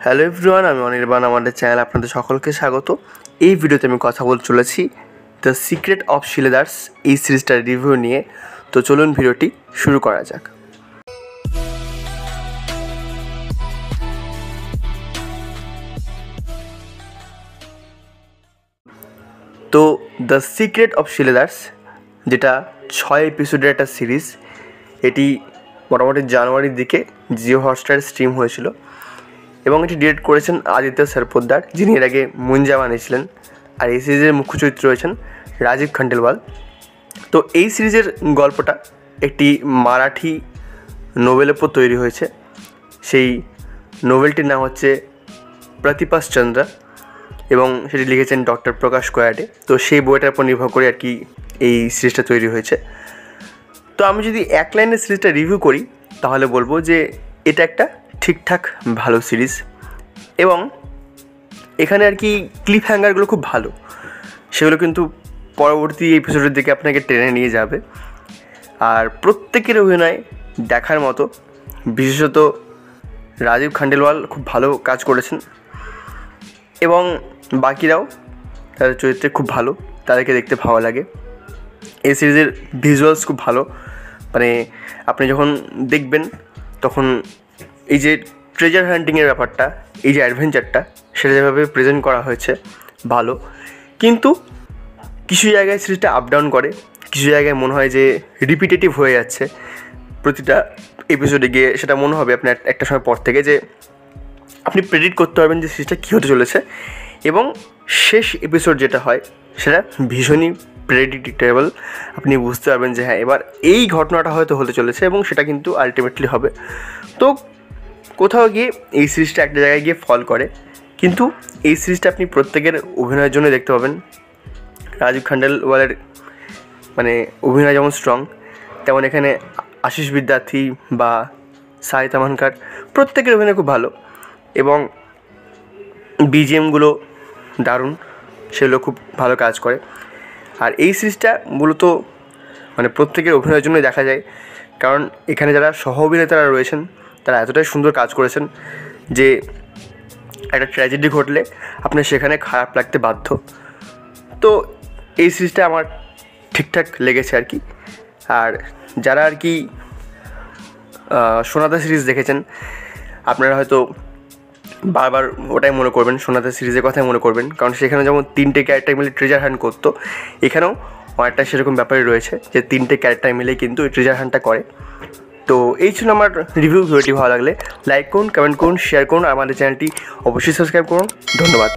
Hello everyone, আমি অনির্বাণ। আমাদের channel আপনাদের সকলকে স্বাগত। এই ভিডিওতে আমি কথা বলতে চলেছি দ্য সিক্রেট অফ শিলেদার্স এই সিরিজটার রিভিউ নিয়ে। তো চলুন ভিডিওটি শুরু করা যাক। তো দ্য সিক্রেট অফ শিলেদার্স, যেটা 6 এপিসোডের একটা সিরিজ, এটি মোটামুটি জানুয়ারির দিকে জিও হটস্টারে স্ট্রিম হয়েছিল এবং এটি ডিরেক্ট করেছেন আদিত্য সরপোদ্দার, যিনি এর আগে মুঞ্জা বানিয়েছিলেন। আর এই সিরিজের মুখ্য চরিত্র রয়েছেন রাজীব খান্ডেলওয়াল। তো এই সিরিজের গল্পটা একটি মারাঠি নোভেলের উপর তৈরি হয়েছে। সেই নোভেলটির নাম হচ্ছে প্রতিপাস চন্দ্র এবং সেটি লিখেছেন ডক্টর প্রকাশ কয়াটে। তো সেই বইটার উপর নির্ভর করে আর কি এই সিরিজটা তৈরি হয়েছে। তো আমি যদি এক লাইনে সিরিজটা রিভিউ করি তাহলে বলবো যে এটা একটা ঠিকঠাক ভালো সিরিজ এবং এখানে আর কি ক্লিপ হ্যাঙ্গারগুলো খুব ভালো, সেগুলো কিন্তু পরবর্তী এপিসোডের দিকে আপনাকে টেনে নিয়ে যাবে। আর প্রত্যেকের অভিনয় দেখার মতো, বিশেষত রাজীব খান্ডেলওয়াল খুব ভালো কাজ করেছেন এবং বাকিরাও তাদের চরিত্রে খুব ভালো, তাদেরকে দেখতে ভালো লাগে। এই সিরিজের ভিজুয়ালস খুব ভালো, মানে আপনি যখন দেখবেন তখন এই যে ট্রেজার হান্টিংয়ের ব্যাপারটা, এই যে অ্যাডভেঞ্চারটা, সেটা যেভাবে প্রেজেন্ট করা হয়েছে ভালো। কিন্তু কিছু জায়গায় সিরিজটা আপ ডাউন করে, কিছু জায়গায় মনে হয় যে রিপিটেটিভ হয়ে যাচ্ছে প্রতিটা এপিসোডে গিয়ে। সেটা মনে হবে আপনার একটা সময় পর থেকে যে আপনি প্রেডিক্ট করতে পারবেন যে সিরিজটা কী হতে চলেছে এবং শেষ এপিসোড যেটা হয় সেটা ভীষণই প্রেডিক্টেবল। আপনি বুঝতে পারবেন যে হ্যাঁ, এবার এই ঘটনাটা হয়তো হতে চলেছে এবং সেটা কিন্তু আলটিমেটলি হবে। তো কোথাও গিয়ে এই সিরিজটা একটা জায়গায় গিয়ে ফল করে, কিন্তু এই সিরিজটা আপনি প্রত্যেকের অভিনয়ের জন্য দেখতে পাবেন। রাজীব খান্ডেলওয়ালের মানে অভিনয় যেমন স্ট্রং, তেমন এখানে আশিস বিদ্যার্থী বা সাহিতা মানকার প্রত্যেকের অভিনয় খুব ভালো এবং বিজিএমগুলো দারুণ, সেগুলো খুব ভালো কাজ করে। আর এই সিরিজটা মূলত মানে প্রত্যেকের অভিনয়ের জন্য দেখা যায়, কারণ এখানে যারা সহ অভিনেতারা রয়েছেন তারা এতটাই সুন্দর কাজ করেছেন যে একটা ট্র্যাজেডি ঘটলে আপনার সেখানে খারাপ লাগতে বাধ্য। তো এই সিরিজটা আমার ঠিকঠাক লেগেছে আর কি। আর যারা আর কি সোনাদা সিরিজ দেখেছেন, আপনারা হয়তো বারবার ওটাই মনে করবেন, সোনাদা সিরিজের কথাই মনে করবেন, কারণ সেখানে যেমন 3টে ক্যারেক্টার মিলে ট্রেজার হান্ট করতো, এখানেও অনেকটা সেরকম ব্যাপারই রয়েছে যে 3টে ক্যারেক্টার মিলে কিন্তু এই ট্রেজার হান্টটা করে। তো এই ছিল আমার রিভিউ। ভিডিওটি ভালো লাগলে লাইক করুন, কমেন্ট করুন, শেয়ার করুন, আমাদের চ্যানেলটি অবশ্যই সাবস্ক্রাইব করুন। ধন্যবাদ।